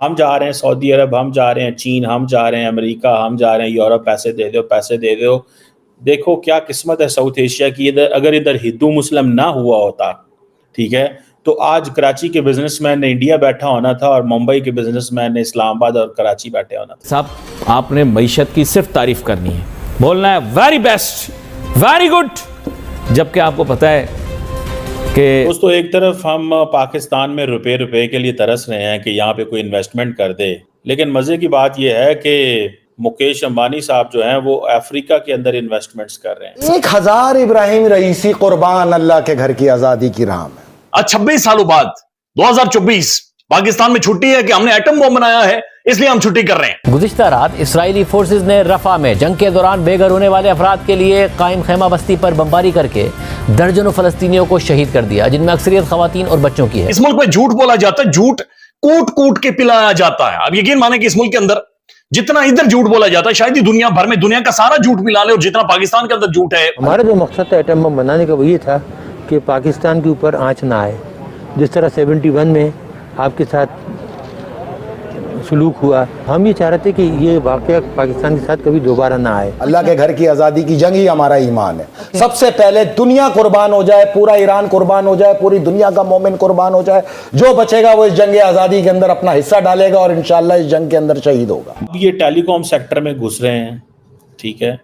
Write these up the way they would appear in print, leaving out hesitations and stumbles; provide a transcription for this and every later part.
हम जा रहे हैं सऊदी अरब, हम जा रहे हैं चीन, हम जा रहे हैं अमेरिका, हम जा रहे हैं यूरोप, पैसे दे दो, पैसे दे दो। देखो क्या किस्मत है साउथ एशिया की, इधर अगर इधर हिंदू मुस्लिम ना हुआ होता, ठीक है, तो आज कराची के बिजनेसमैन ने इंडिया बैठा होना था और मुंबई के बिजनेसमैन ने इस्लामाबाद और कराची बैठे होना था। साहब, आपने मईशत की सिर्फ तारीफ करनी है, बोलना है वेरी बेस्ट, वेरी गुड, जबकि आपको पता है कि दोस्तों एक तरफ हम पाकिस्तान में रुपए के लिए तरस रहे हैं कि यहाँ पे कोई इन्वेस्टमेंट कर दे, लेकिन मजे की बात यह है कि मुकेश अंबानी साहब जो हैं वो अफ्रीका के अंदर इन्वेस्टमेंट्स कर रहे हैं। 1000 इब्राहिम रईसी कुर्बान अल्लाह के घर की आजादी की राह में। आज 26 सालों बाद 2024 पाकिस्तान में छुट्टी है कि हमने एटम बम बनाया है, इसलिए हम छुट्टी कर रहे हैं। गुज़िश्ता रात इसराइली फोर्सेज ने रफा में जंग के दौरान बेघर होने वाले अफराद के लिए कायम खेमा बस्ती पर बमबारी करके दर्जनों फलस्तीनियों को शहीद कर दिया, जिनमें अक्सरियत खवातीन और बच्चों की है। इस मुल्क में झूठ बोला जाता है, झूठ कूट कूट के पिलाया जाता है। अब यकीन माने कि इस मुल्क के अंदर जितना इधर झूठ बोला जाता है, शायद ही दुनिया भर में दुनिया का सारा झूठ मिला ले, और जितना पाकिस्तान के अंदर झूठ है। हमारा जो मकसद था एटम बम बनाने का वो ये था कि पाकिस्तान के ऊपर आंच ना आए। जिस तरह 71 में आपके साथ सलूक हुआ, हम ये चाह रहे थे कि ये वाकया पाकिस्तान के साथ कभी दोबारा ना आए। अल्लाह के घर की आजादी की जंग ही हमारा ईमान है। सबसे पहले दुनिया कुर्बान हो जाए, पूरा ईरान कुर्बान हो जाए, पूरी दुनिया का मोमिन कुर्बान हो जाए, जो बचेगा वो इस जंग आजादी के अंदर अपना हिस्सा डालेगा और इंशाअल्लाह इस जंग के अंदर शहीद होगा। अब ये टेलीकॉम सेक्टर में घुस रहे हैं, ठीक है,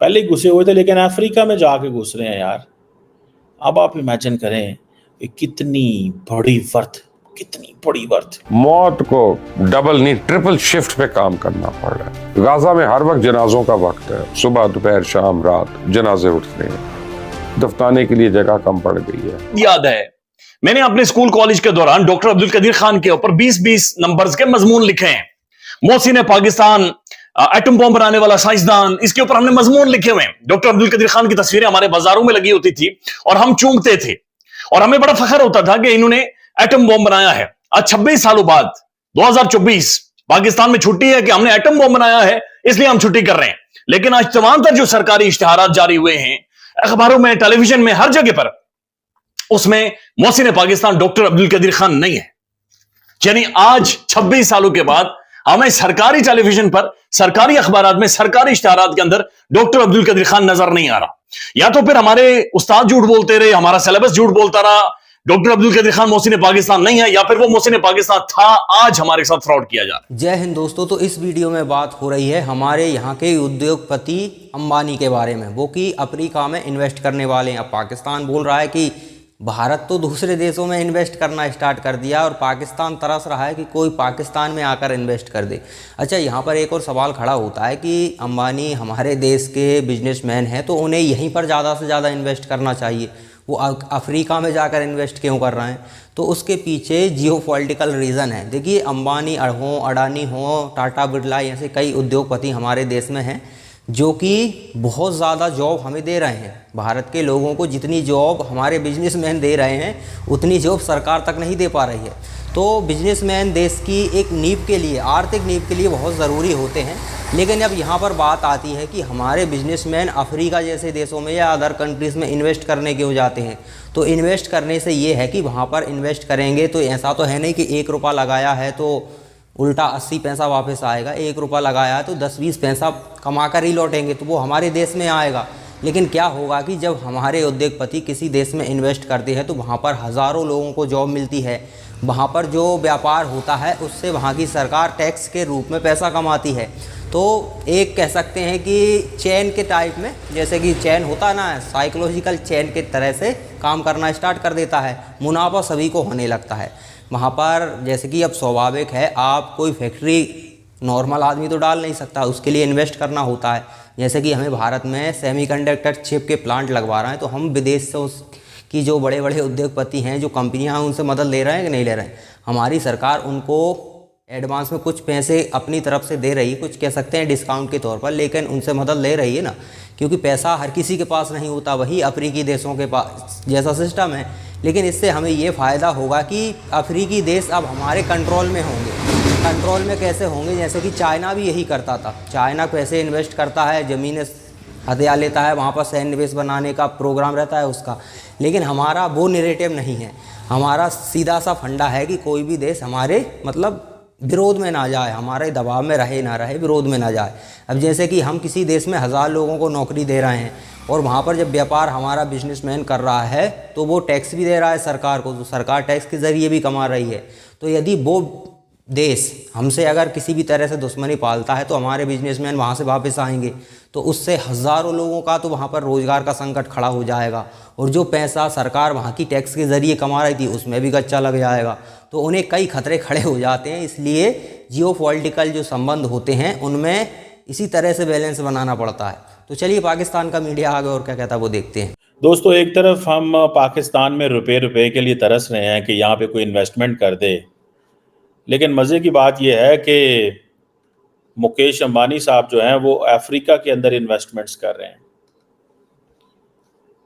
पहले घुसे हुए थे लेकिन अफ्रीका में जाके घुस रहे हैं यार। अब आप इमेजिन करें कितनी बड़ी वर्थ। मौत को डबल नहीं ट्रिपल शिफ्ट पे काम करना पड़ रहा है। गाजा में हर वक्त जनाजों का वक्त है, सुबह दोपहर शाम रात जनाजे उठते हैं, दफनाने के लिए जगह कम पड़ गई है। याद है मैंने अपने स्कूल कॉलेज के दौरान डॉक्टर अब्दुल कदीर खान के ऊपर 20-20 नंबर्स के मजमून लिखे हैं। मोहसिन पाकिस्तान, एटम बम बनाने वाला साइंसदान, इसके ऊपर हमने मजमून लिखे हुए हैं। डॉक्टर अब्दुल कदीर खान की तस्वीरें हमारे बाजारों में लगी होती थी और हम चूमते थे और हमें बड़ा फख्र होता था कि इन्होंने एटम बम बनाया है। आज 26 सालों बाद 2024 पाकिस्तान में छुट्टी है कि हमने एटम बम बनाया है, इसलिए हम छुट्टी कर रहे हैं। लेकिन आज तमाम तर जो सरकारी इश्तिहारात जारी हुए हैं, अखबारों में, टेलीविजन में, हर जगह पर, उसमें मोहसिन पाकिस्तान डॉक्टर अब्दुल कदीर खान नहीं है। यानी आज 26 सालों के बाद हमें सरकारी टेलीविजन पर, सरकारी अखबारात में, सरकारी इश्तिहारात के अंदर डॉक्टर अब्दुल कदीर खान नजर नहीं आ रहा। या तो फिर हमारे उस्ताद झूठ बोलते रहे, हमारा सिलेबस झूठ बोलता रहा, डॉक्टर अब्दुल कदीर खान मोहसिन पाकिस्तान नहीं है, या फिर वो मोहसिन पाकिस्तान था, आज हमारे साथ फ्रॉड किया जा रहा है। जय हिंद दोस्तों, तो इस वीडियो में बात हो रही है हमारे यहाँ के उद्योगपति अंबानी के बारे में, वो कि अफ्रीका में इन्वेस्ट करने वाले हैं। अब पाकिस्तान बोल रहा है कि भारत तो दूसरे देशों में इन्वेस्ट करना स्टार्ट कर दिया और पाकिस्तान तरस रहा है कि कोई पाकिस्तान में आकर इन्वेस्ट कर दे। अच्छा, यहाँ पर एक और सवाल खड़ा होता है कि अंबानी हमारे देश के बिजनेसमैन हैं, तो उन्हें यहीं पर ज़्यादा से ज़्यादा इन्वेस्ट करना चाहिए, वो अफ्रीका में जाकर इन्वेस्ट क्यों कर रहे हैं? तो उसके पीछे जियोपॉलिटिकल रीज़न है। देखिए, अंबानी हों, अडानी हों, टाटा बिरला, ऐसे कई उद्योगपति हमारे देश में हैं जो कि बहुत ज़्यादा जॉब हमें दे रहे हैं। भारत के लोगों को जितनी जॉब हमारे बिजनेसमैन दे रहे हैं, उतनी जॉब सरकार तक नहीं दे पा रही है। तो बिजनेसमैन देश की एक नींव के लिए, आर्थिक नींव के लिए बहुत ज़रूरी होते हैं। लेकिन अब यहाँ पर बात आती है कि हमारे बिजनेसमैन अफ्रीका जैसे देशों में या अदर कंट्रीज़ में इन्वेस्ट करने क्यों जाते हैं? तो इन्वेस्ट करने से ये है कि वहाँ पर इन्वेस्ट करेंगे तो ऐसा तो है नहीं कि 1 रुपया लगाया है तो उल्टा 80 पैसा वापस आएगा। 1 रुपया लगाया है तो 10-20 पैसा कमा कर ही लौटेंगे, तो वो हमारे देश में आएगा। लेकिन क्या होगा कि जब हमारे उद्योगपति किसी देश में इन्वेस्ट करते हैं तो वहाँ पर हज़ारों लोगों को जॉब मिलती है, वहाँ पर जो व्यापार होता है उससे वहाँ की सरकार टैक्स के रूप में पैसा कमाती है। तो एक कह सकते हैं कि चैन के टाइप में, जैसे कि चैन होता ना, साइकोलॉजिकल चैन के तरह से काम करना स्टार्ट कर देता है, मुनाफा सभी को होने लगता है वहाँ पर। जैसे कि अब स्वाभाविक है, आप कोई फैक्ट्री नॉर्मल आदमी तो डाल नहीं सकता, उसके लिए इन्वेस्ट करना होता है। जैसे कि हमें भारत में सेमीकंडक्टर चिप के प्लांट लगवा रहे हैं, तो हम विदेश से उसकी जो बड़े बड़े उद्योगपति हैं, जो कंपनियां हैं, उनसे मदद ले रहे हैं कि नहीं ले रहे हैं? हमारी सरकार उनको एडवांस में कुछ पैसे अपनी तरफ से दे रही है, कुछ कह सकते हैं डिस्काउंट के तौर पर, लेकिन उनसे मदद ले रही है ना, क्योंकि पैसा हर किसी के पास नहीं होता, वही अफ्रीकी देशों के पास जैसा सिस्टम है। लेकिन इससे हमें ये फ़ायदा होगा कि अफ्रीकी देश अब हमारे कंट्रोल में होंगे। कंट्रोल में कैसे होंगे? जैसे कि चाइना भी यही करता था। चाइना पैसे इन्वेस्ट करता है, ज़मीनें हथिया लेता है, वहाँ पर सैन्य बेस बनाने का प्रोग्राम रहता है उसका। लेकिन हमारा वो नैरेटिव नहीं है। हमारा सीधा सा फंडा है कि कोई भी देश हमारे मतलब विरोध में ना जाए, हमारे दबाव में रहे ना रहे, विरोध में ना जाए। अब जैसे कि हम किसी देश में 1000 लोगों को नौकरी दे रहे हैं और वहाँ पर जब व्यापार हमारा बिजनेसमैन कर रहा है तो वो टैक्स भी दे रहा है सरकार को, तो सरकार टैक्स के ज़रिए भी कमा रही है। तो यदि वो देश हमसे अगर किसी भी तरह से दुश्मनी पालता है तो हमारे बिजनेसमैन वहाँ से वापस आएंगे, तो उससे हज़ारों लोगों का तो वहाँ पर रोज़गार का संकट खड़ा हो जाएगा और जो पैसा सरकार वहाँ की टैक्स के ज़रिए कमा रही थी उसमें भी गच्चा लग जाएगा। तो उन्हें कई खतरे खड़े हो जाते हैं। इसलिए जियोपॉलिटिकल जो संबंध होते हैं उनमें इसी तरह से बैलेंस बनाना पड़ता है। तो चलिए पाकिस्तान का मीडिया आगे और क्या कहता है वो देखते हैं। दोस्तों, एक तरफ हम पाकिस्तान में रुपए के लिए तरस रहे हैं कि यहाँ पे कोई इन्वेस्टमेंट कर दे, लेकिन मज़े की बात यह है कि मुकेश अंबानी साहब जो हैं वो अफ्रीका के अंदर इन्वेस्टमेंट्स कर रहे हैं।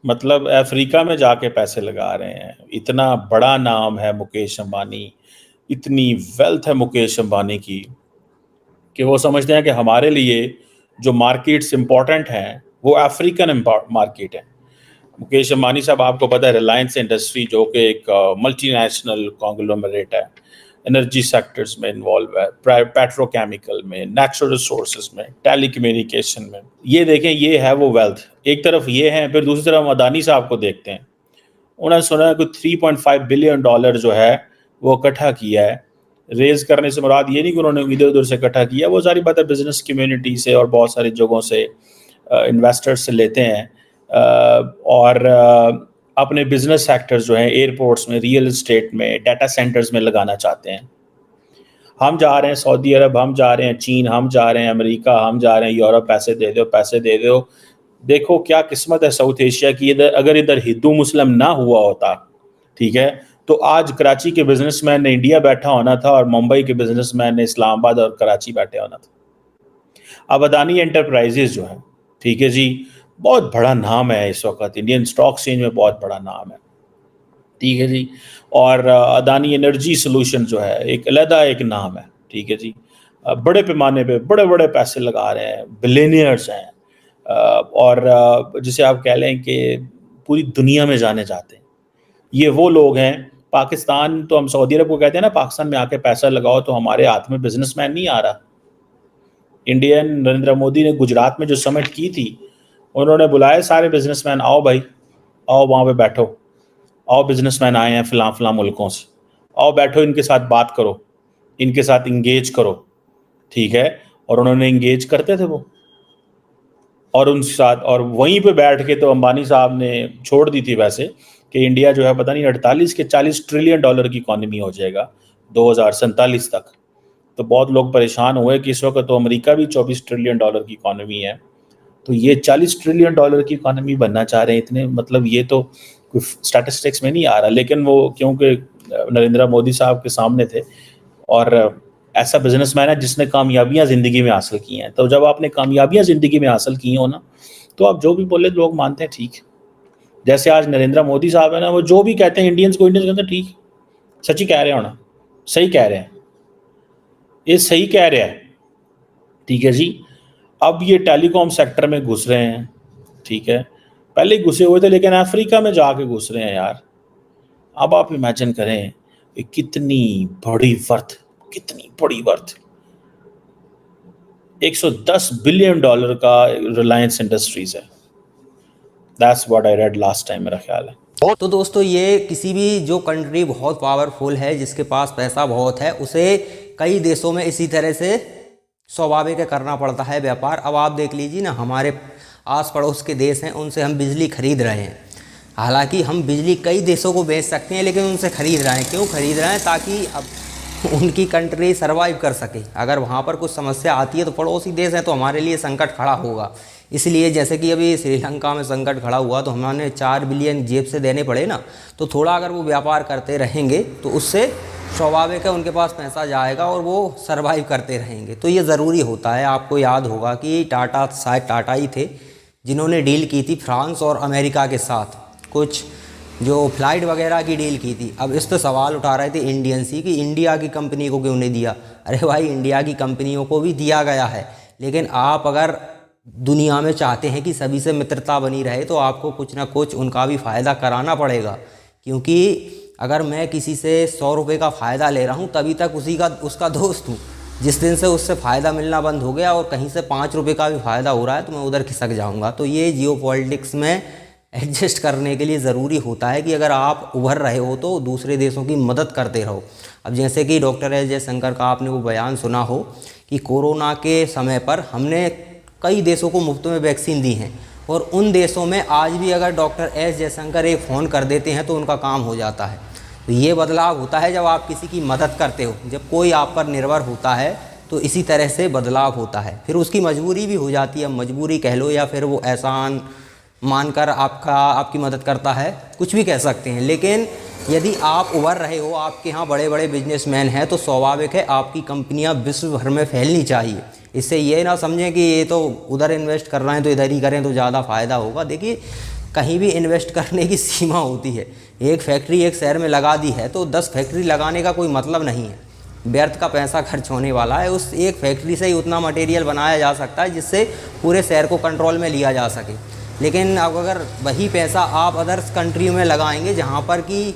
मतलब अफ्रीका में जाके पैसे लगा रहे हैं। इतना बड़ा नाम है मुकेश अंबानी, इतनी वेल्थ है मुकेश अंबानी की कि वो समझते हैं कि हमारे लिए जो मार्केट्स इम्पॉर्टेंट हैं वो अफ्रीकन मार्केट है। मुकेश अंबानी साहब, आपको पता है, रिलायंस इंडस्ट्री जो कि एक मल्टीनेशनल कॉन्ग्लोमरेट है, एनर्जी सेक्टर्स में इन्वॉल्व है, पेट्रोकेमिकल में, नेचुरल रिसोर्सेज में, टेलीकम्युनिकेशन में। ये देखें, ये है वो वेल्थ। एक तरफ ये है, फिर दूसरी तरफ अदानी साहब को देखते हैं। उन्होंने सुना है कि 3.5 बिलियन डॉलर जो है वो इकट्ठा किया है। रेज करने से मुराद ये नहीं कि उन्होंने इधर उधर से इकट्ठा किया, वो सारी बातें बिजनेस कम्युनिटी से और बहुत सारी जगहों से इन्वेस्टर्स से लेते हैं और अपने बिजनेस सेक्टर्स जो हैं एयरपोर्ट्स में, रियल एस्टेट में, डाटा सेंटर्स में लगाना चाहते हैं। हम जा रहे हैं सऊदी अरब, हम जा रहे हैं चीन, हम जा रहे हैं अमेरिका, हम जा रहे हैं यूरोप, पैसे दे दो, पैसे दे दो। देखो क्या किस्मत है साउथ एशिया की। अगर इधर हिंदू मुस्लिम ना हुआ होता, ठीक है, तो आज कराची के बिजनेसमैन ने इंडिया बैठा होना था और मुंबई के बिजनेसमैन ने इस्लामाबाद और कराची बैठे होना था। अब अदानी एंटरप्राइजेज जो है, ठीक है जी, बहुत बड़ा नाम है इस वक्त, इंडियन स्टॉक एक्सचेंज में बहुत बड़ा नाम है, ठीक है जी। और अदानी एनर्जी सोल्यूशन जो है एक अलग एक नाम है, ठीक है जी। बड़े पैमाने पे बड़े बड़े पैसे लगा रहे हैं, बिलियनियर्स हैं और जिसे आप कह लें कि पूरी दुनिया में जाने जाते हैं। ये वो लोग हैं। पाकिस्तान तो हम सऊदी अरब को कहते हैं ना, पाकिस्तान में आके पैसा लगाओ, तो हमारे हाथ में बिजनेसमैन नहीं आ रहा। इंडियन नरेंद्र मोदी ने गुजरात में जो समिट की थी, उन्होंने बुलाए सारे बिजनेसमैन, आओ भाई, आओ वहाँ पे बैठो, आओ बिजनेसमैन आए हैं फिला मुल्कों से, आओ बैठो, इनके साथ बात करो, इनके साथ इंगेज करो, ठीक है। और उन्होंने इंगेज करते थे वो, और उनके साथ, और वहीं पे बैठ के तो अंबानी साहब ने छोड़ दी थी वैसे कि इंडिया जो है पता नहीं 48 के 40 ट्रिलियन डॉलर की इकॉनमी हो जाएगा 2047 तक। तो बहुत लोग परेशान हुए कि इस वक्त तो अमेरिका भी 24 ट्रिलियन डॉलर की इकॉनमी है, तो ये 40 ट्रिलियन डॉलर की इकॉनमी बनना चाह रहे हैं इतने। मतलब ये तो कोई स्टैटिस्टिक्स में नहीं आ रहा, लेकिन वो क्योंकि नरेंद्र मोदी साहब के सामने थे और ऐसा बिजनेसमैन है जिसने कामयाबियां ज़िंदगी में हासिल की हैं। तो जब आपने कामयाबियां ज़िंदगी में हासिल की हो ना, तो आप जो भी बोले लोग मानते हैं, ठीक है। जैसे आज नरेंद्र मोदी साहब है ना, वो जो भी कहते हैं इंडियंस को कहते हैं ठीक, सच्ची कह रहे हो ना, सही कह रहे हैं, ये सही कह रहे हैं, ठीक है जी। अब ये टेलीकॉम सेक्टर में घुस रहे हैं, ठीक है, पहले ही घुसे हुए थे लेकिन अफ्रीका में जाके घुस रहे हैं यार। अब आप इमेजिन करें कि कितनी बड़ी वर्थ, कितनी बड़ी वर्थ। 110 बिलियन डॉलर का रिलायंस इंडस्ट्रीज है। That's what I read last time, मेरा ख्याल है। तो दोस्तों, ये किसी भी जो कंट्री बहुत पावरफुल है, जिसके पास पैसा बहुत है, उसे कई देशों में इसी तरह से स्वाभाविक करना पड़ता है व्यापार। अब आप देख लीजिए ना, हमारे आस पड़ोस के देश हैं, उनसे हम बिजली खरीद रहे हैं। हालांकि हम बिजली कई देशों को बेच सकते हैं, लेकिन उनसे खरीद रहे हैं। क्यों खरीद रहे हैं? ताकि अब उनकी कंट्री सर्वाइव कर सके। अगर वहाँ पर कुछ समस्या आती है तो पड़ोसी देश हैं, तो हमारे लिए संकट खड़ा होगा। इसलिए जैसे कि अभी श्रीलंका में संकट खड़ा हुआ तो हमारे 4 बिलियन जेब से देने पड़े ना, तो थोड़ा अगर वो व्यापार करते रहेंगे तो उससे स्वाभाविक है उनके पास पैसा जाएगा और वो सर्वाइव करते रहेंगे। तो ये ज़रूरी होता है। आपको याद होगा कि टाटा, शायद टाटा ही थे जिन्होंने डील की थी फ्रांस और अमेरिका के साथ, कुछ जो फ्लाइट वगैरह की डील की थी। अब इस पर सवाल उठा रहे थे इंडियंस ही कि इंडिया की कंपनी को क्यों नहीं दिया। अरे भाई, इंडिया की कंपनियों को भी दिया गया है, लेकिन आप अगर दुनिया में चाहते हैं कि सभी से मित्रता बनी रहे तो आपको कुछ ना कुछ उनका भी फ़ायदा कराना पड़ेगा। क्योंकि अगर मैं किसी से 100 रुपये का फ़ायदा ले रहा हूँ तभी तक उसका दोस्त हूँ। जिस दिन से उससे फ़ायदा मिलना बंद हो गया और कहीं से 5 रुपये का भी फ़ायदा हो रहा है तो मैं उधर खिसक जाऊँगा। तो ये जियोपॉलिटिक्स में एडजस्ट करने के लिए ज़रूरी होता है कि अगर आप उभर रहे हो तो दूसरे देशों की मदद करते रहो। अब जैसे कि डॉक्टर एस जयशंकर का आपने वो बयान सुना हो कि कोरोना के समय पर हमने कई देशों को मुफ्त में वैक्सीन दी हैं और उन देशों में आज भी अगर डॉक्टर एस जयशंकर एक फ़ोन कर देते हैं तो उनका काम हो जाता है। तो ये बदलाव होता है जब आप किसी की मदद करते हो, जब कोई आप पर निर्भर होता है तो इसी तरह से बदलाव होता है। फिर उसकी मजबूरी भी हो जाती है, मजबूरी कह लो या फिर वो एहसान मानकर आपकी मदद करता है, कुछ भी कह सकते हैं। लेकिन यदि आप उभर रहे हो, आपके यहाँ बड़े बड़े बिजनेसमैन हैं, तो स्वाभाविक है आपकी कंपनियाँ विश्व भर में फैलनी चाहिए। इससे ये ना समझें कि ये तो उधर इन्वेस्ट कर रहे हैं तो इधर ही करें तो ज़्यादा फ़ायदा होगा। देखिए कहीं भी इन्वेस्ट करने की सीमा होती है। एक फैक्ट्री एक शहर में लगा दी है तो 10 फैक्ट्री लगाने का कोई मतलब नहीं है, व्यर्थ का पैसा खर्च होने वाला है। उस एक फैक्ट्री से ही उतना मटेरियल बनाया जा सकता है जिससे पूरे शहर को कंट्रोल में लिया जा सके। लेकिन अब अगर वही पैसा आप अदर्स कंट्री में लगाएंगे जहाँ पर कि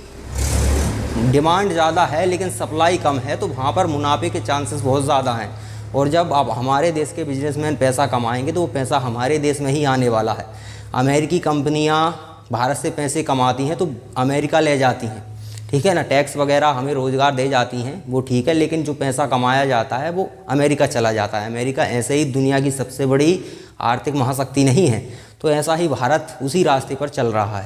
डिमांड ज़्यादा है लेकिन सप्लाई कम है, तो वहाँ पर मुनाफे के चांसेस बहुत ज़्यादा हैं। और जब अब हमारे देश के बिजनेसमैन पैसा कमाएंगे तो वो पैसा हमारे देश में ही आने वाला है। अमेरिकी कंपनियां भारत से पैसे कमाती हैं तो अमेरिका ले जाती हैं, ठीक है ना, टैक्स वगैरह हमें रोज़गार दे जाती हैं, वो ठीक है, लेकिन जो पैसा कमाया जाता है वो अमेरिका चला जाता है। अमेरिका ऐसे ही दुनिया की सबसे बड़ी आर्थिक महाशक्ति नहीं है, तो ऐसा ही भारत उसी रास्ते पर चल रहा है।